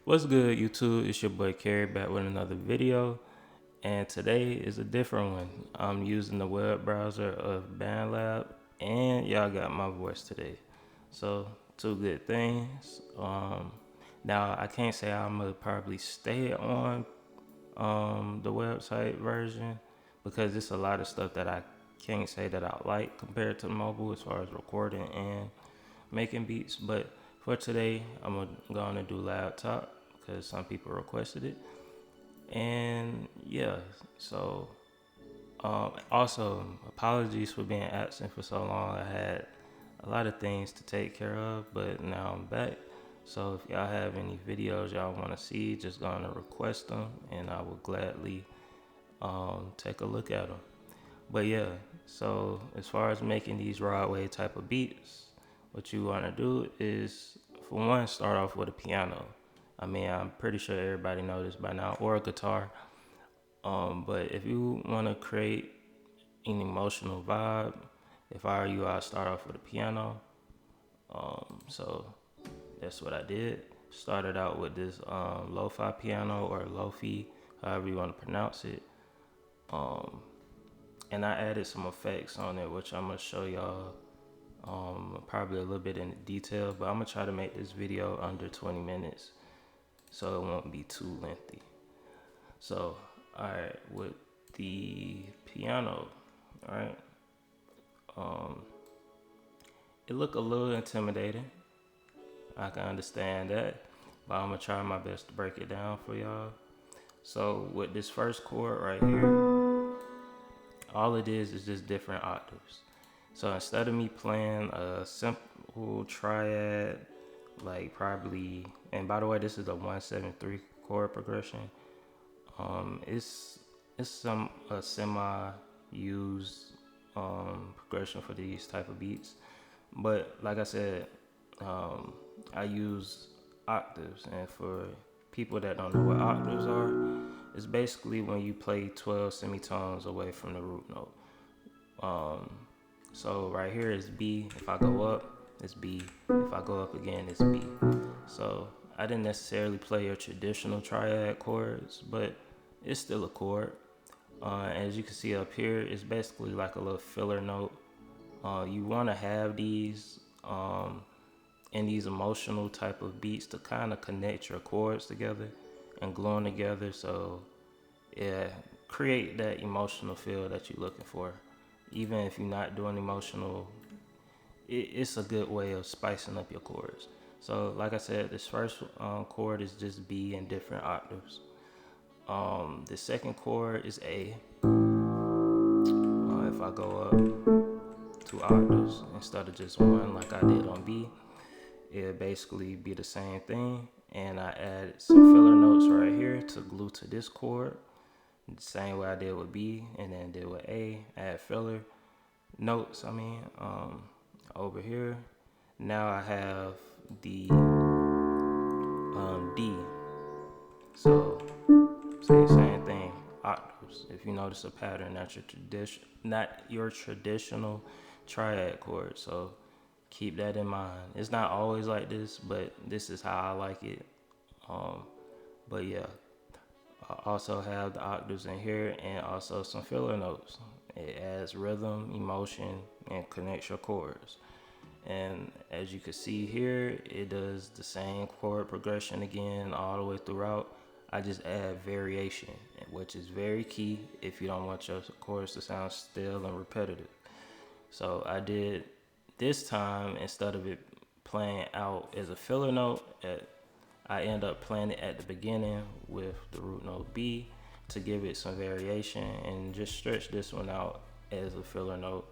What's good, YouTube? It's your boy Carrie back with another video, and today is a different one. I'm using the web browser of BandLab, and y'all got my voice today. So, two good things. Now I can't say I'm gonna probably stay on the website version because it's a lot of stuff that I can't say that I like compared to mobile as far as recording and making beats. But for today, I'm gonna do laptop because some people requested it. And yeah, so also apologies for being absent for so long. I had a lot of things to take care of, but now I'm back. So if y'all have any videos y'all want to see, just gonna request them, and I will gladly take a look at them. But yeah, so as far as making these raw wave type of beats, what you want to do is, for one, start off with a piano. I mean, I'm pretty sure everybody knows this by now, or a guitar. But if you want to create an emotional vibe, if I were you, I'd start off with a piano. So that's what I did. Started out with this lo-fi piano, or lofi, however you want to pronounce it. And I added some effects on it, which I'm going to show y'all probably a little bit in detail, but I'm going to try to make this video under 20 minutes so it won't be too lengthy. So, alright, with the piano, alright, it looked a little intimidating. I can understand that, but I'm going to try my best to break it down for y'all. So, with this first chord right here, all it is just different octaves. So instead of me playing a simple triad, like probably, and by the way, this is a 1-7-3 chord progression. It's a semi used progression for these type of beats. But like I said, I use octaves, and for people that don't know what octaves are, it's basically when you play 12 semitones away from the root note. So right here is B. If I go up, it's B. If I go up again, it's B. So I didn't necessarily play your traditional triad chords, but it's still a chord. As you can see up here, it's basically like a little filler note. You want to have these in these emotional type of beats to kind of connect your chords together and glue them together. So yeah, create that emotional feel that you're looking for. Even if you're not doing emotional, it's a good way of spicing up your chords. So like I said, this first chord is just B in different octaves. The second chord is A. If I go up 2 octaves instead of just 1 like I did on B, it'll basically be the same thing. And I added some filler notes right here to glue to this chord. The same way I did with B, and then did with A, add filler notes, over here. Now I have the D. So, same thing, octaves. If you notice a pattern, not your traditional triad chord. So keep that in mind. It's not always like this, but this is how I like it. But yeah, I also have the octaves in here and also some filler notes. It adds rhythm, emotion, and connects your chords. And as you can see here, it does the same chord progression again all the way throughout. I just add variation, which is very key if you don't want your chords to sound still and repetitive. So I did this time, instead of it playing out as a filler note, I end up playing it at the beginning with the root note B to give it some variation, and just stretch this one out as a filler note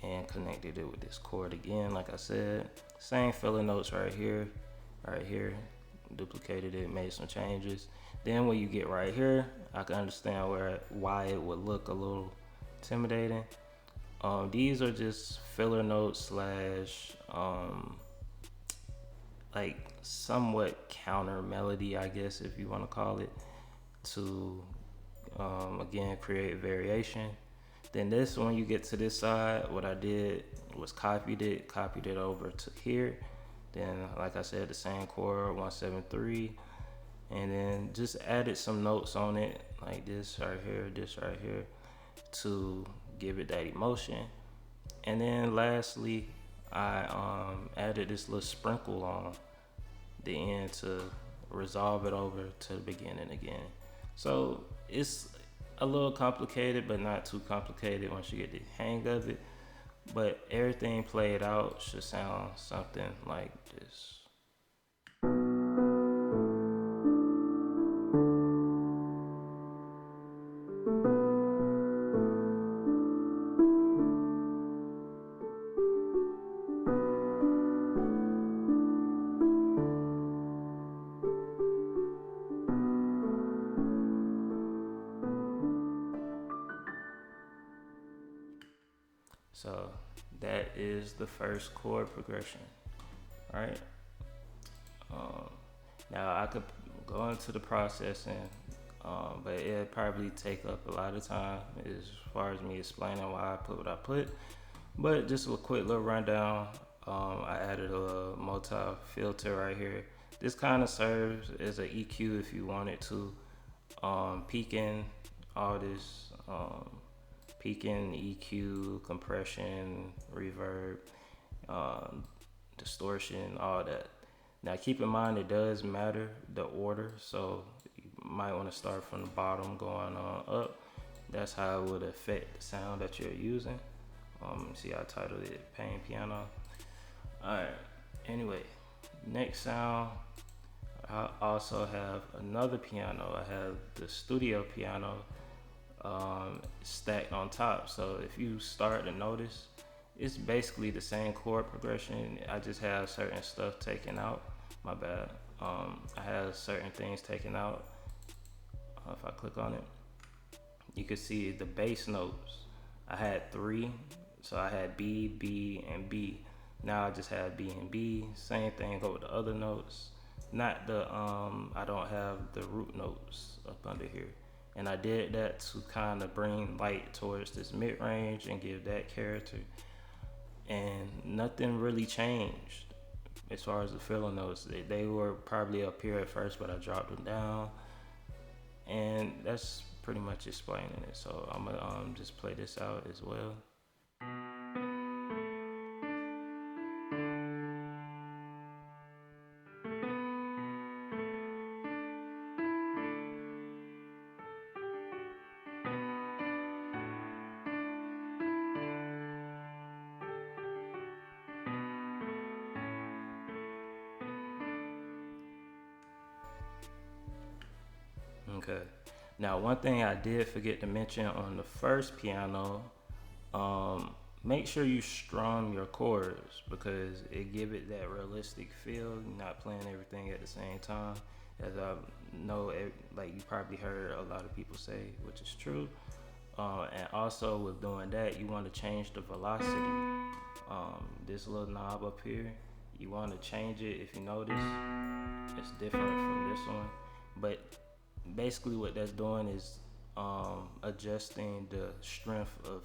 and connected it with this chord again. Like I said, same filler notes right here, duplicated it, made some changes. Then when you get right here, I can understand why it would look a little intimidating. These are just filler notes slash like somewhat counter melody, I guess, if you want to call it, to again create variation. Then this, when you get to this side, what I did was copied it over to here. Then, like I said, the same chord, 173, and then just added some notes on it, like this right here, to give it that emotion. And then lastly, I added this little sprinkle on the end to resolve it over to the beginning again. So it's a little complicated, but not too complicated once you get the hang of it. But everything played out should sound something like this. So that is the first chord progression, right? Now I could go into the processing, but it'd probably take up a lot of time as far as me explaining why I put what I put. But just a quick little rundown. I added a multi filter right here. This kind of serves as an EQ if you wanted to. Peaking, all this, peaking, EQ, compression, reverb, distortion, all that. Now keep in mind, it does matter the order, so you might want to start from the bottom going on up. That's how it would affect the sound that you're using. See, I titled it Pain Piano. Alright, anyway, next sound, I also have another piano. I have the studio piano stacked on top. So if you start to notice, it's basically the same chord progression. I just have certain stuff taken out. My bad. I have certain things taken out. If I click on it, you can see the bass notes. I had 3, so I had B, B, and B. Now I just have B and B. Same thing go with the other notes. Not the I don't have the root notes up under here. And I did that to kind of bring light towards this mid-range and give that character. And nothing really changed as far as the filler notes. They were probably up here at first, but I dropped them down. And that's pretty much explaining it. So I'm gonna just play this out as well. Okay. Now, one thing I did forget to mention on the first piano, make sure you strum your chords because it give it that realistic feel. You're not playing everything at the same time. As I know, like you probably heard a lot of people say, which is true. And also with doing that, you want to change the velocity. This little knob up here, you want to change it. If you notice, it's different from this one. But basically what that's doing is adjusting the strength of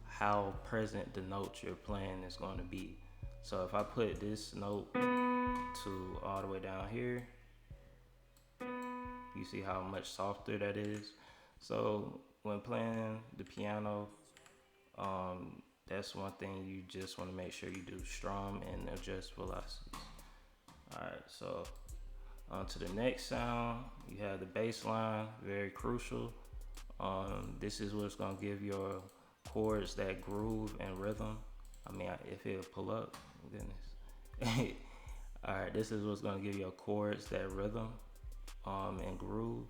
how present the note you're playing is going to be. So if I put this note to all the way down here, you see how much softer that is. So when playing the piano, that's one thing you just want to make sure you do: strum and adjust velocities. Alright, so on to the next sound, you have the bass line, very crucial. This is what's gonna give your chords that groove and rhythm. I mean, if it'll pull up, goodness. Alright, this is what's gonna give your chords that rhythm and groove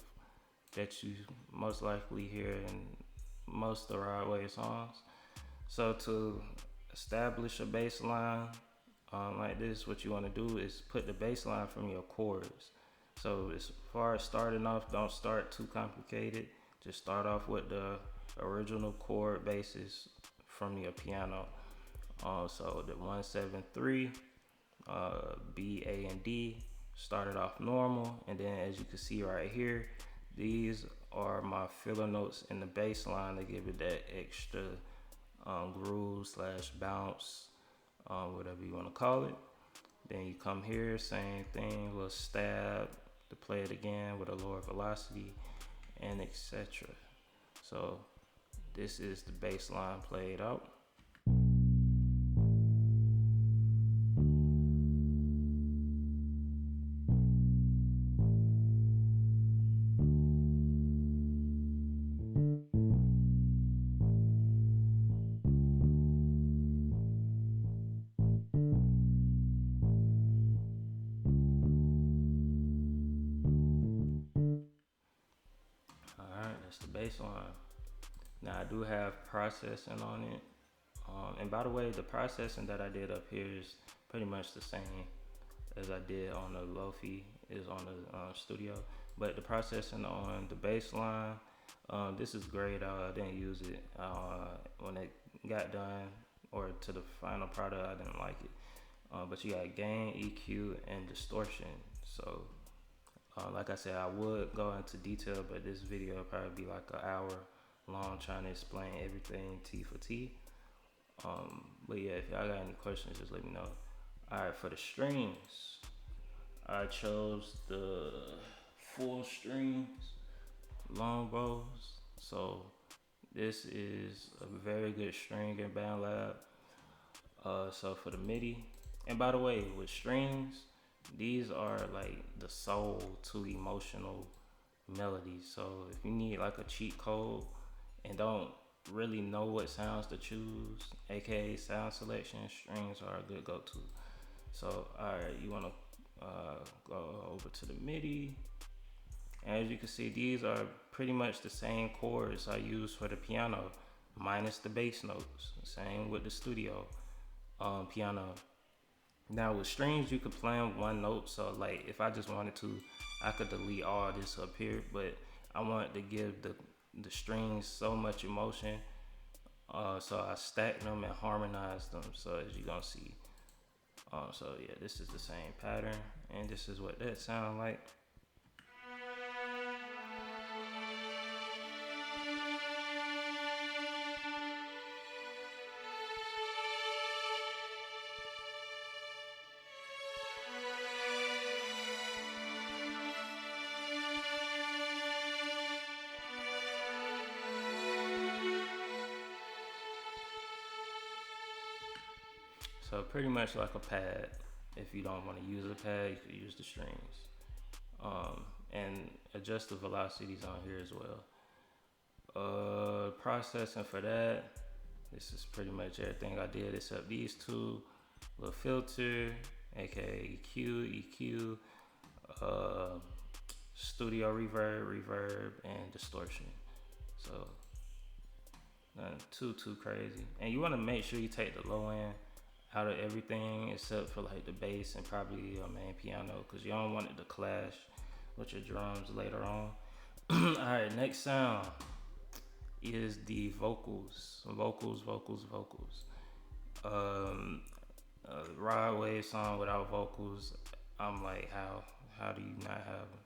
that you most likely hear in most of the Ride Wave songs. So to establish a bass line like this, what you want to do is put the bass line from your chords. So as far as starting off, don't start too complicated. Just start off with the original chord bases from your piano. So the 1-7-3, B, A, and D started off normal, and then as you can see right here, these are my filler notes in the bass line to give it that extra groove slash bounce, whatever you want to call it. Then you come here, same thing, little stab to play it again with a lower velocity, and etc. So this is the bass line played out. Alright, that's the bass line. Now I do have processing on it. And by the way, the processing that I did up here is pretty much the same as I did on the lofi, is on the studio. But the processing on the bass line, this is grayed out. I didn't use it when it got done or to the final product. I didn't like it. But you got gain, EQ, and distortion. So like I said, I would go into detail, but this video will probably be like an hour long trying to explain everything T for T. But yeah, if y'all got any questions, just let me know. Alright, for the strings, I chose the full strings, long bows. So this is a very good string in BandLab. So for the MIDI, and by the way, with strings, these are like the soul to emotional melodies. So if you need like a cheat code and don't really know what sounds to choose, aka sound selection, strings are a good go-to. So alright, you want to go over to the MIDI. As you can see, these are pretty much the same chords I use for the piano, minus the bass notes. Same with the studio piano. Now with strings, you could play on one note. So like if I just wanted to, I could delete all this up here, but I wanted to give the strings so much emotion. So I stacked them and harmonized them. So as you're gonna see. So yeah, this is the same pattern, and this is what that sound like. So pretty much like a pad. If you don't want to use a pad, you could use the strings. And adjust the velocities on here as well. Processing for that, this is pretty much everything I did except these two. Little filter, aka EQ, studio reverb, and distortion. So nothing too crazy. And you want to make sure you take the low end out of everything except for like the bass and probably your main piano, because you don't want it to clash with your drums later on. Alright, next sound is the vocals. Ride Wave song without vocals, I'm like, how do you not have them?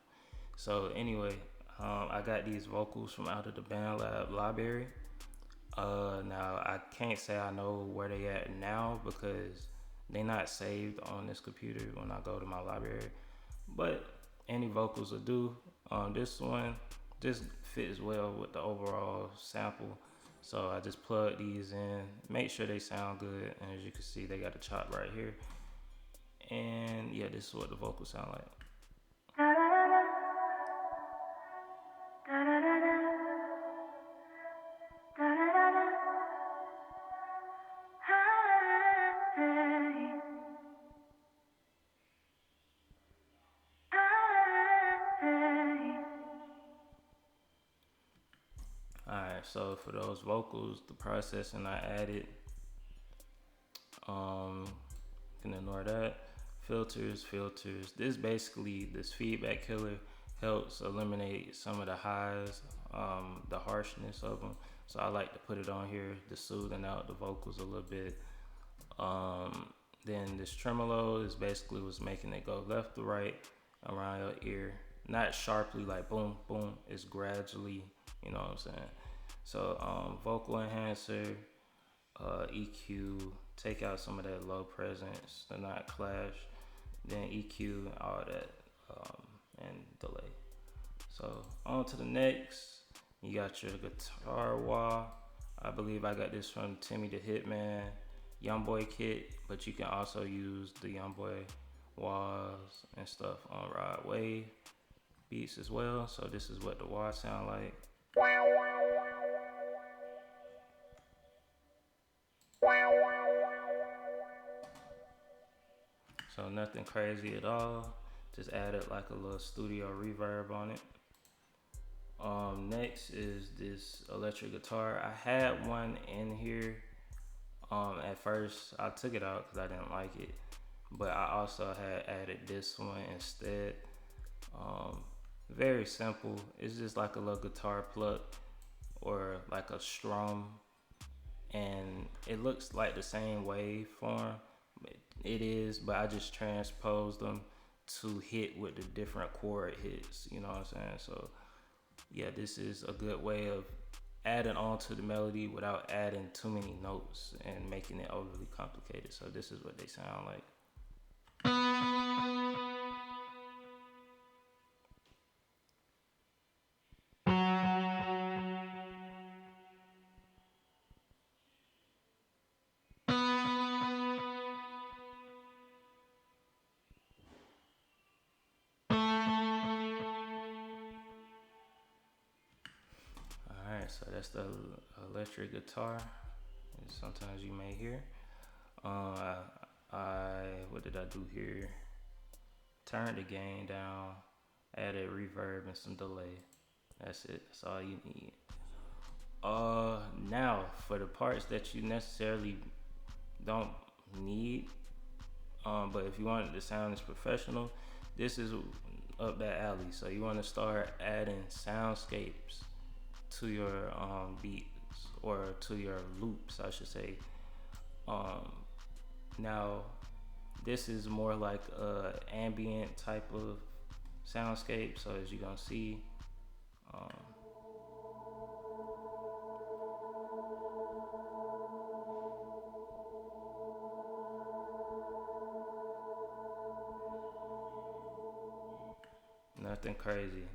So anyway, I got these vocals from out of the BandLab library. Now I can't say I know where they at now because they not saved on this computer when I go to my library. But any vocals will do. This one just fits well with the overall sample. So I just plug these in, make sure they sound good. And as you can see, they got a chop right here. And yeah, this is what the vocals sound like. Alright, so for those vocals, the processing I added, you can ignore that. Filters. This feedback killer helps eliminate some of the highs, the harshness of them. So I like to put it on here to soothing out the vocals a little bit. Then this tremolo is basically what's making it go left to right around your ear. Not sharply like boom, boom. It's gradually, you know what I'm saying? So vocal enhancer, EQ, take out some of that low presence, to not clash. Then EQ, all that, and delay. So on to the next. You got your guitar wah. I believe I got this from Timmy the Hitman Youngboy kit, but you can also use the Youngboy wahs and stuff on Rod Wave beats as well. So this is what the wah sound like. So nothing crazy at all. Just added like a little studio reverb on it. Next is this electric guitar. I had one in here. At first I took it out because I didn't like it, but I also had added this one instead. Very simple. It's just like a little guitar pluck or like a strum, and it looks like the same waveform. It is, but I just transposed them to hit with the different chord hits. You know what I'm saying? So yeah, this is a good way of adding on to the melody without adding too many notes and making it overly complicated. So this is what they sound like. Alright, so that's the electric guitar. Sometimes you may hear. What did I do here? Turned the gain down, added reverb and some delay. That's it. That's all you need. Now for the parts that you necessarily don't need, but if you want it to sound as professional, this is up that alley. So you want to start adding soundscapes to your beats, or to your loops, I should say. Now this is more like a ambient type of soundscape. So as you're gonna see, nothing crazy.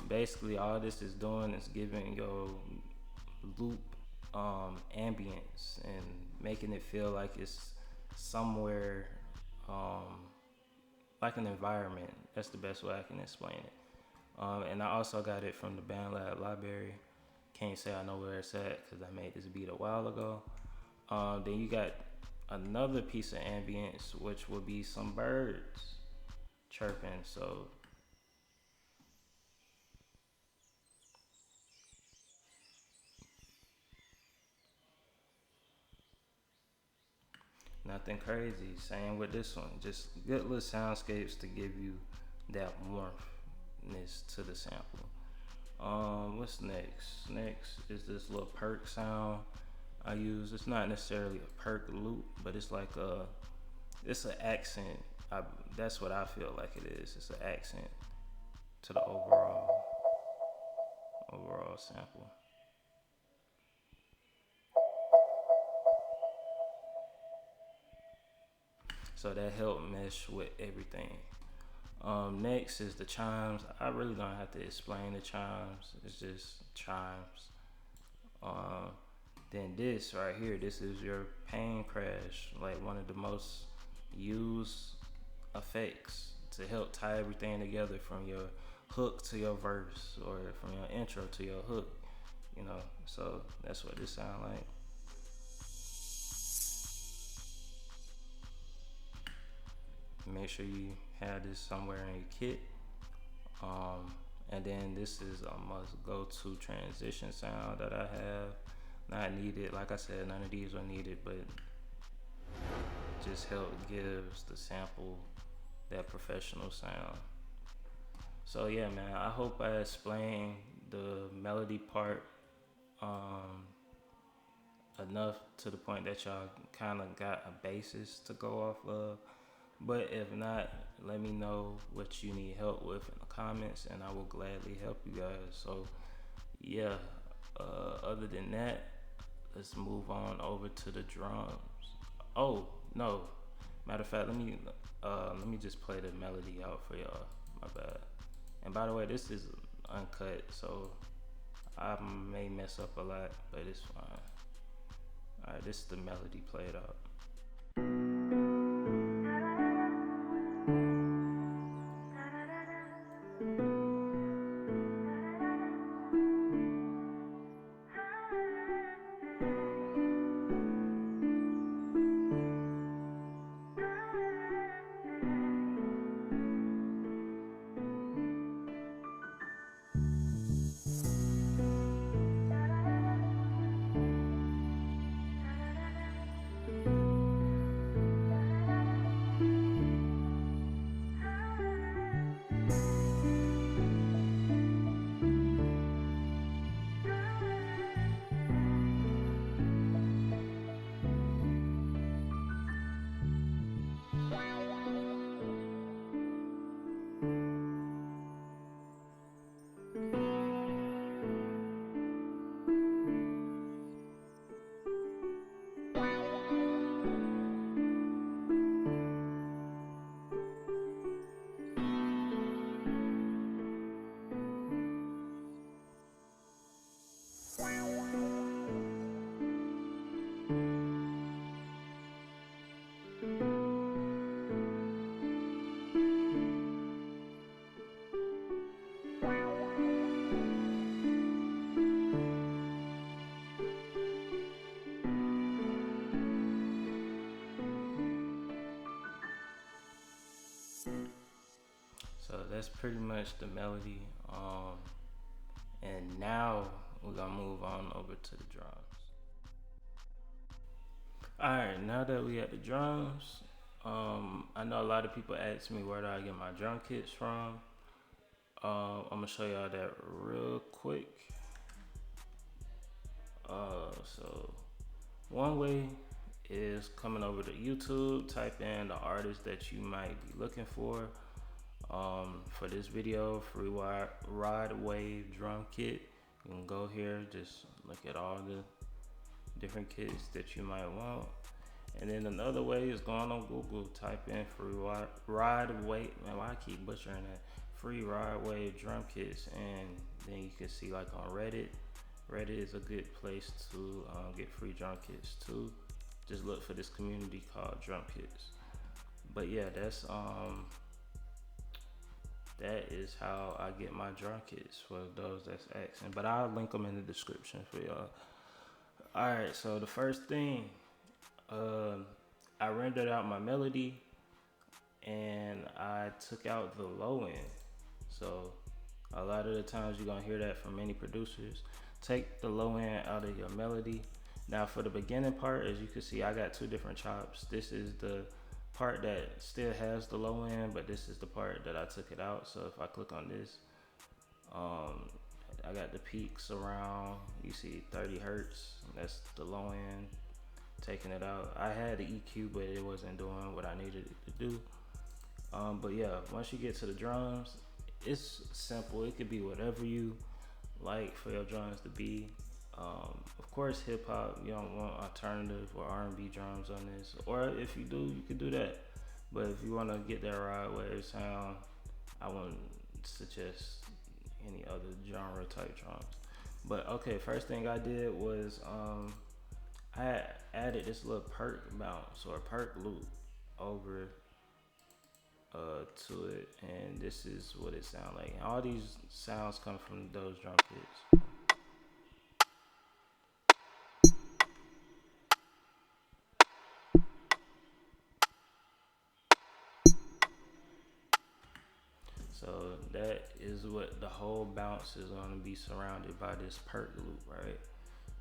Basically, all this is doing is giving your loop ambience and making it feel like it's somewhere, like an environment. That's the best way I can explain it. And I also got it from the BandLab library. Can't say I know where it's at because I made this beat a while ago. Then you got another piece of ambience, which would be some birds chirping. So nothing crazy. Same with this one. Just good little soundscapes to give you that warmthness to the sample. What's next? Next is this little perk sound I use. It's not necessarily a perk loop, but it's like it's an accent. That's what I feel like it is. It's an accent to the overall. overall sample. So that helped mesh with everything. Next is the chimes. I really don't have to explain the chimes. It's just chimes. Then this right here, this is your pain crash, like one of the most used effects to help tie everything together from your hook to your verse or from your intro to your hook, you know. So that's what this sound like. Make sure you have this somewhere in your kit. And then this is a must go to transition sound that I have. Not needed, like I said, none of these are needed, but just help gives the sample that professional sound. So yeah, man, I hope I explained the melody part enough to the point that y'all kind of got a basis to go off of. But if not, let me know what you need help with in the comments, and I will gladly help you guys. So yeah, other than that, let's move on over to the drums. Oh no, matter of fact, let me just play the melody out for y'all. My bad. And by the way, this is uncut, so I may mess up a lot, but it's fine. All right, this is the melody played out. So that's pretty much the melody. And now we're gonna move on over to the drums. Alright, now that we at the drums, I know a lot of people ask me where do I get my drum kits from. I'm gonna show y'all that real quick. So one way is coming over to YouTube, type in the artist that you might be looking for. For this video, free ride wave drum kit. You can go here, just look at all the different kits that you might want. And then another way is going on Google, type in free ride wave. Man, why I keep butchering that? Free ride wave drum kits, and then you can see like on Reddit. Reddit is a good place to get free drum kits too. Just look for this community called Drumkits. But yeah, that is how I get my drum kits for those that's asking. But I'll link them in the description for y'all. Alright, so the first thing, I rendered out my melody and I took out the low end. So a lot of the times you're gonna hear that from many producers. Take the low end out of your melody. Now for the beginning part, as you can see, I got two different chops. This is the part that still has the low end, but this is the part that I took it out. So if I click on this, I got the peaks around, you see 30 hertz. That's the low end, taking it out. I had the EQ, but it wasn't doing what I needed it to do. But yeah, once you get to the drums, it's simple. It could be whatever you like for your drums to be. Of course, hip hop. You don't want alternative or R&B drums on this, or if you do, you could do that. But if you want to get that ride wave sound, I wouldn't suggest any other genre type drums. But okay, first thing I did was I added this little perk bounce or perk loop over to it, and this is what it sounds like. And all these sounds come from those drum kits. So that is what the whole bounce is going to be surrounded by, this perk loop, right?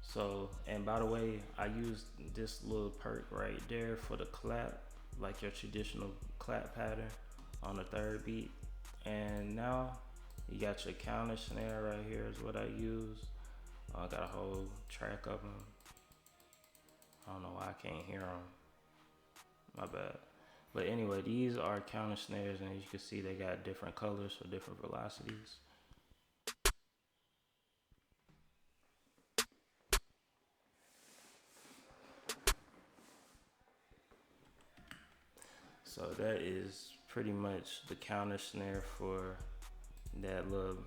So, and by the way, I used this little perk right there for the clap, like your traditional clap pattern on the third beat. And now you got your counter snare right here is what I use. I got a whole track of them. I don't know why I can't hear them. My bad. But anyway, these are counter snares, and as you can see, they got different colors for different velocities. So that is pretty much the counter snare for that little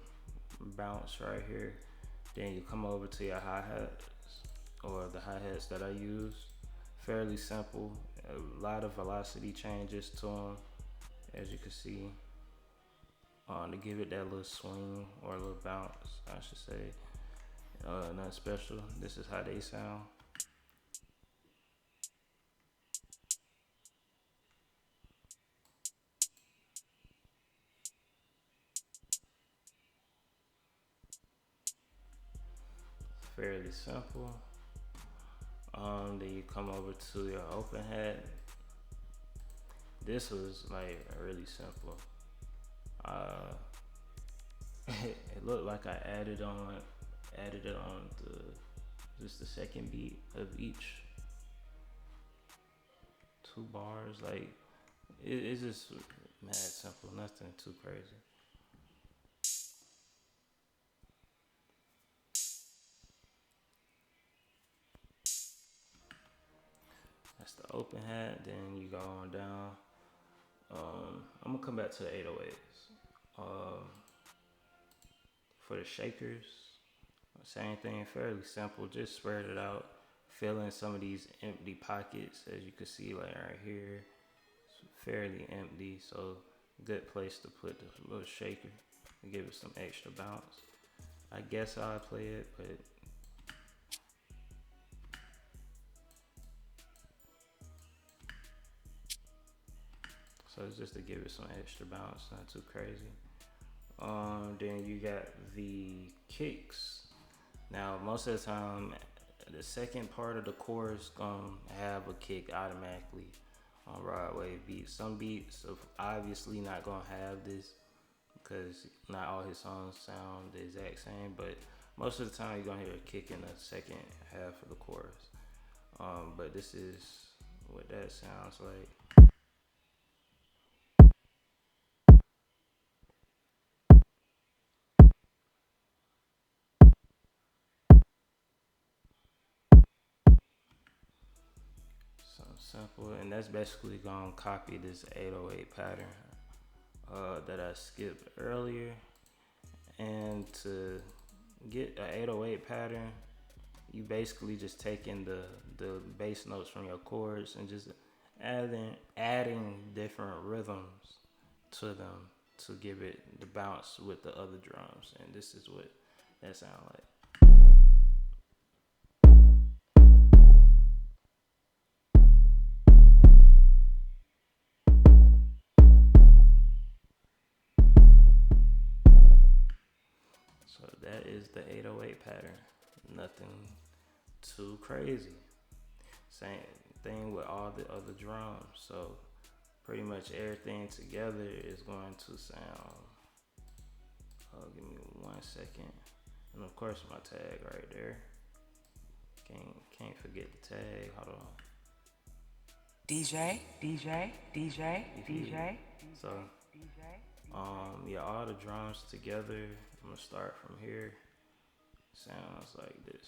bounce right here. Then you come over to your hi-hats, or the hi-hats that I use. Fairly simple, a lot of velocity changes to them, as you can see, to give it that little swing or a little bounce, I should say. Nothing special. This is how they sound. Fairly simple. Then you come over to your open hat. This was like really simple. It looked like I added it on just the second beat of each two bars. Like it's just mad simple, nothing too crazy. That's the open hat. Then you go on down. I'm gonna come back to the 808s. For the shakers, same thing, fairly simple. Just spread it out, fill in some of these empty pockets, as you can see, like right here. It's fairly empty, so good place to put the little shaker and give it some extra bounce. I guess I'll play it, but so it's just to give it some extra bounce, not too crazy. Then you got the kicks. Now, most of the time, the second part of the chorus gonna have a kick automatically on ride wave beats. Some beats are obviously not gonna have this because not all his songs sound the exact same, but most of the time you're gonna hear a kick in the second half of the chorus. But this is what that sounds like. So simple, and that's basically gonna copy this 808 pattern that I skipped earlier. And to get an 808 pattern, you basically just taking the bass notes from your chords and just adding different rhythms to them to give it the bounce with the other drums. And this is what that sound like. So that is the 808 pattern. Nothing too crazy. Same thing with all the other drums. So pretty much everything together is going to sound. Give me 1 second. And of course my tag right there. Can't forget the tag. Hold on. DJ. So yeah, all the drums together. I'm gonna start from here. sounds like this.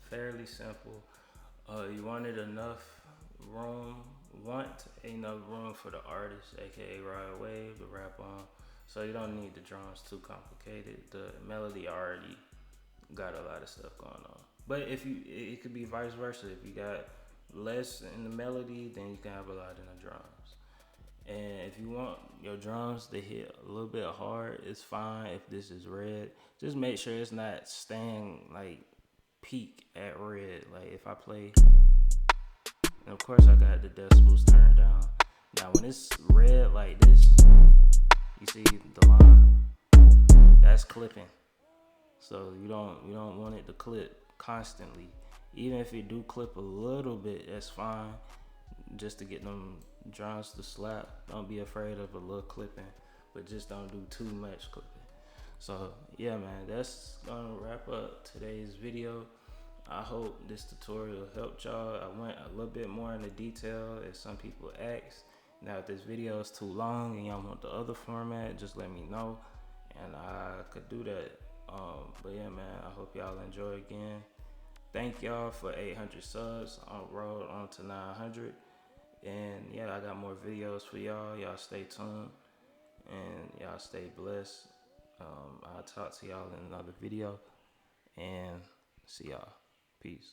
Fairly simple. You wanted enough room, want enough room for the artist, aka Ride Wave, to rap on. So you don't need the drums too complicated. The melody already got a lot of stuff going on. But if you, it could be vice versa. If you got less in the melody, then you can have a lot in the drums. And if you want your drums to hit a little bit hard, it's fine if this is red. Just make sure it's not staying like peak at red. Like if I play, and of course I got the decibels turned down. Now when it's red like this, you see the line, that's clipping. So you don't want it to clip constantly. Even if it do clip a little bit, that's fine. Just to get them drums to slap. Don't be afraid of a little clipping, but just don't do too much clipping. So yeah, man, that's gonna wrap up today's video. I hope this tutorial helped y'all. I went a little bit more into detail as some people asked. Now, if this video is too long and y'all want the other format, just let me know and I could do that. But yeah, man, I hope y'all enjoy again. Thank y'all for 800 subs on road on to 900. And yeah, I got more videos for y'all. Y'all stay tuned and y'all stay blessed. I'll talk to y'all in another video and see y'all. Peace.